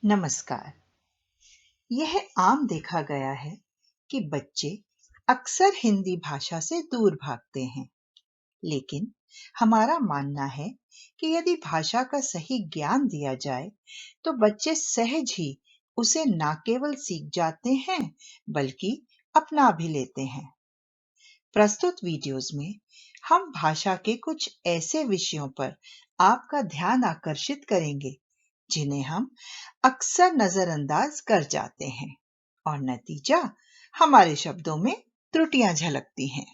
नमस्कार। यह आम देखा गया है कि बच्चे अक्सर हिंदी भाषा से दूर भागते हैं, लेकिन हमारा मानना है कि यदि भाषा का सही ज्ञान दिया जाए, तो बच्चे सहज ही उसे न केवल सीख जाते हैं, बल्कि अपना भी लेते हैं। प्रस्तुत वीडियोस में हम भाषा के कुछ ऐसे विषयों पर आपका ध्यान आकर्षित करेंगे, जिन्हें हम अक्सर नजरअंदाज कर जाते हैं और नतीजा हमारे शब्दों में त्रुटियां झलकती हैं।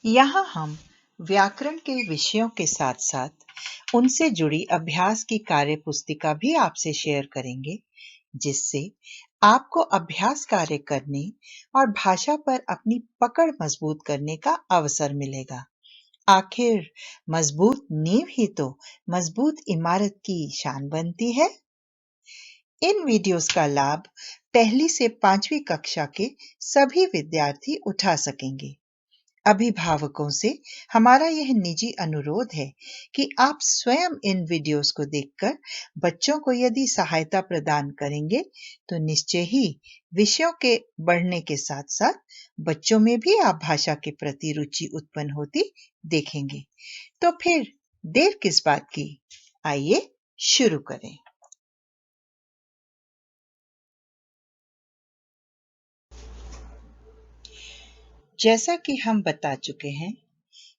यहाँ हम व्याकरण के विषयों के साथ साथ उनसे जुड़ी अभ्यास की कार्य पुस्तिका भी आपसे शेयर करेंगे, जिससे आपको अभ्यास कार्य करने और भाषा पर अपनी पकड़ मजबूत करने का अवसर मिलेगा। आखिर मजबूत नींव ही तो मजबूत इमारत की शान बनती है। इन वीडियोस का लाभ पहली से 5वीं कक्षा के सभी विद्यार्थी उठा सकेंगे। अभिभावकों से हमारा यह निजी अनुरोध है कि आप स्वयं इन वीडियोस को देखकर बच्चों को यदि सहायता प्रदान करेंगे, तो निश्चय ही विषयों के बढ़ने के साथ साथ बच्चों में भी आप भाषा के प्रति रुचि उत्पन्न होती देखेंगे। तो फिर देर किस बात की, आइए शुरू करें। जैसा कि हम बता चुके हैं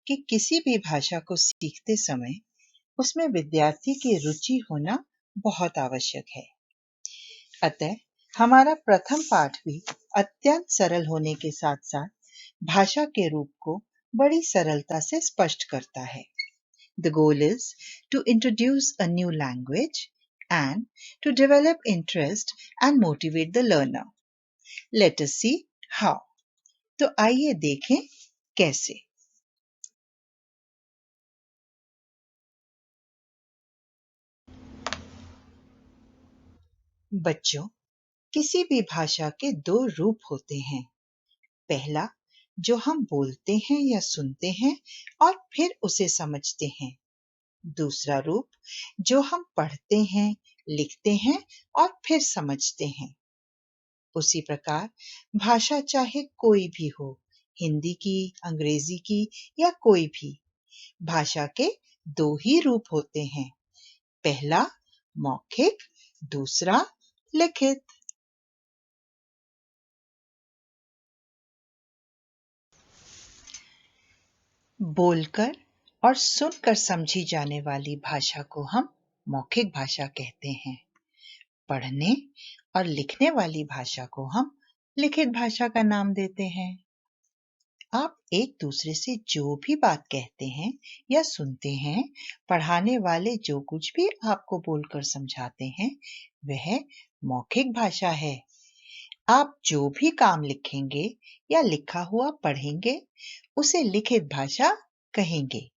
कि किसी भी भाषा को सीखते समय उसमें विद्यार्थी की रुचि होना बहुत आवश्यक है। अतः हमारा प्रथम पाठ भी अत्यंत सरल होने के साथ साथ भाषा के रूप को बड़ी सरलता से स्पष्ट करता है। The goal is to introduce a new language and to develop interest and motivate the learner. Let us see how. तो आइए देखें कैसे। बच्चों, किसी भी भाषा के दो रूप होते हैं। पहला, जो हम बोलते हैं या सुनते हैं और फिर उसे समझते हैं। दूसरा रूप, जो हम पढ़ते हैं, लिखते हैं और फिर समझते हैं। उसी प्रकार भाषा चाहे कोई भी हो, हिंदी की, अंग्रेजी की या कोई भी, भाषा के दो ही रूप होते हैं। पहला मौखिक, दूसरा लिखित। बोलकर और सुनकर समझी जाने वाली भाषा को हम मौखिक भाषा कहते हैं। पढ़ने और लिखने वाली भाषा को हम लिखित भाषा का नाम देते हैं। आप एक दूसरे से जो भी बात कहते हैं या सुनते हैं, पढ़ाने वाले जो कुछ भी आपको बोलकर समझाते हैं, वह मौखिक भाषा है। आप जो भी काम लिखेंगे या लिखा हुआ पढ़ेंगे, उसे लिखित भाषा कहेंगे।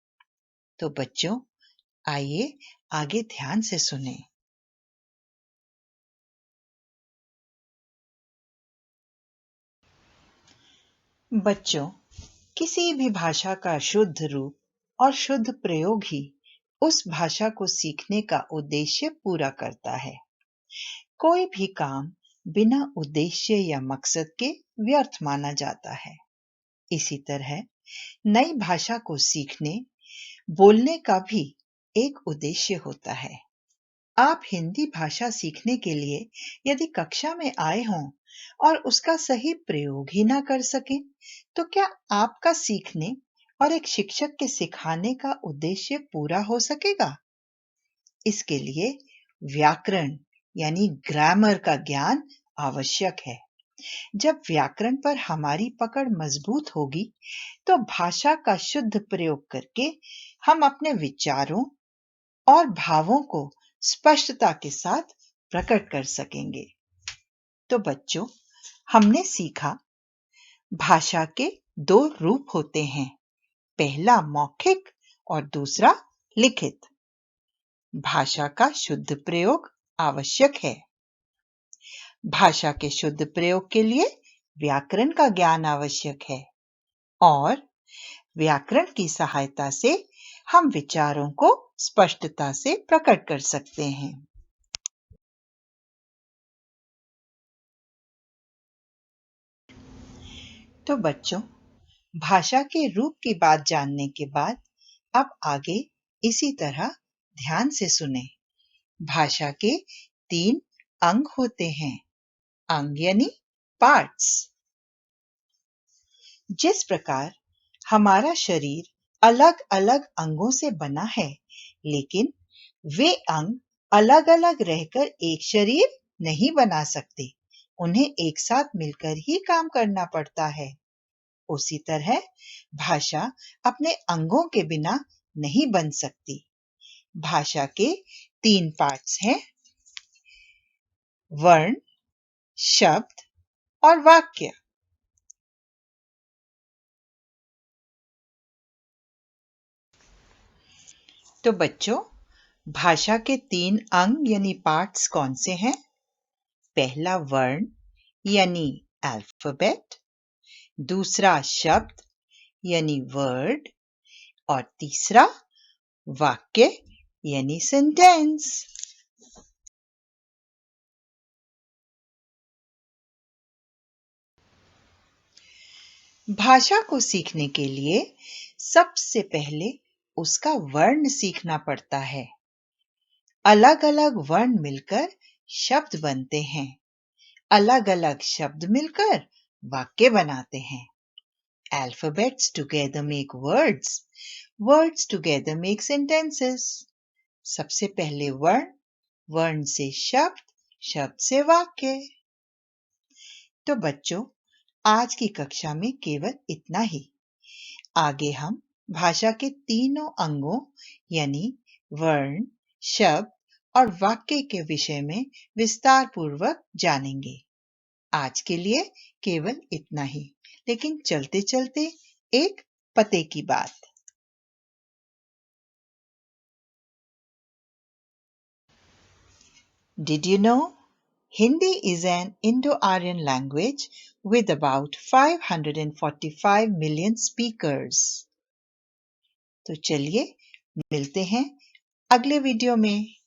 तो बच्चों, आइए आगे ध्यान से सुनें। बच्चों, किसी भी भाषा का शुद्ध रूप और शुद्ध प्रयोग ही उस भाषा को सीखने का उद्देश्य पूरा करता है। कोई भी काम बिना उद्देश्य या मकसद के व्यर्थ माना जाता है। इसी तरह नई भाषा को सीखने, बोलने का भी एक उद्देश्य होता है। आप हिंदी भाषा सीखने के लिए यदि कक्षा में आए हों और उसका सही प्रयोग ही ना कर सकें, तो क्या आपका सीखने और एक शिक्षक के सिखाने का उद्देश्य पूरा हो सकेगा? इसके लिए व्याकरण यानी ग्रामर का ज्ञान आवश्यक है। जब व्याकरण पर हमारी पकड़ मजबूत होगी, तो भाषा का शुद्ध प्रयोग करके हम अपने विचारों और भावों को स्पष्टता के साथ प्रकट कर सकेंगे। तो बच्चों, हमने सीखा भाषा के दो रूप होते हैं, पहला मौखिक और दूसरा लिखित। भाषा का शुद्ध प्रयोग आवश्यक है। भाषा के शुद्ध प्रयोग के लिए व्याकरण का ज्ञान आवश्यक है और व्याकरण की सहायता से हम विचारों को स्पष्टता से प्रकट कर सकते हैं। तो बच्चों, भाषा के रूप की बात जानने के बाद अब आगे इसी तरह ध्यान से सुने। भाषा के 3 अंग होते हैं। अंग यानी पार्ट्स। जिस प्रकार हमारा शरीर अलग-अलग अंगों से बना है, लेकिन वे अंग अलग-अलग रहकर एक शरीर नहीं बना सकते। उन्हें एक साथ मिलकर ही काम करना पड़ता है। उसी तरह भाषा अपने अंगों के बिना नहीं बन सकती। भाषा के 3 पार्ट्स हैं: वर्ण, शब्द और वाक्य। तो बच्चों, भाषा के 3 अंग यानी पार्ट्स कौन से हैं? पहला वर्ण यानी अल्फाबेट, दूसरा शब्द यानी वर्ड और तीसरा वाक्य यानी सेंटेंस। भाषा को सीखने के लिए सबसे पहले उसका वर्ण सीखना पड़ता है। अलग-अलग वर्ण मिलकर शब्द बनते हैं। अलग-अलग शब्द मिलकर वाक्य बनाते हैं। Alphabets together make words. Words together make sentences. सबसे पहले वर्ण, वर्ण से शब्द, शब्द से वाक्य। तो बच्चों, आज की कक्षा में केवल इतना ही। आगे हम भाषा के तीनों अंगों यानी वर्ण, शब्द और वाक्य के विषय में विस्तार पूर्वक जानेंगे। आज के लिए केवल इतना ही, लेकिन चलते चलते एक पते की बात। Did you know Hindi is an Indo-Aryan language with about 545 million speakers? तो चलिए मिलते हैं अगले वीडियो में।